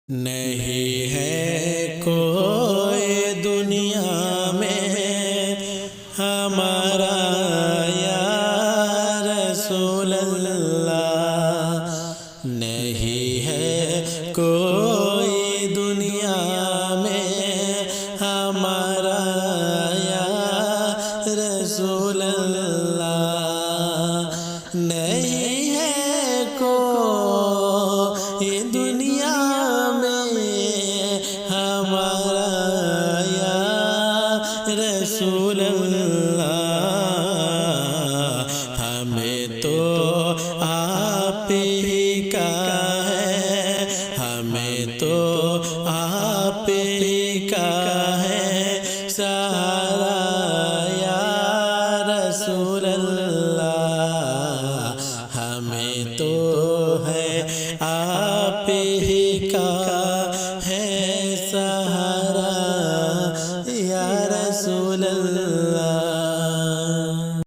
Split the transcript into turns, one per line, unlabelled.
نہیں ہے کوئی دنیا میں ہمارا یا رسول اللہ، نہیں ہے کوئی دنیا میں ہمارا یا رسول اللہ، نہیں ہے کوئی دنیا ہمارا یا رسول اللہ، ہمیں تو آپ ہی کا ہے، ہمیں تو آپ ہی کا ہے سہارا یا رسول اللہ، ہمیں تو ہے آپ ہی کا ہے سہارا یا رسول اللہ۔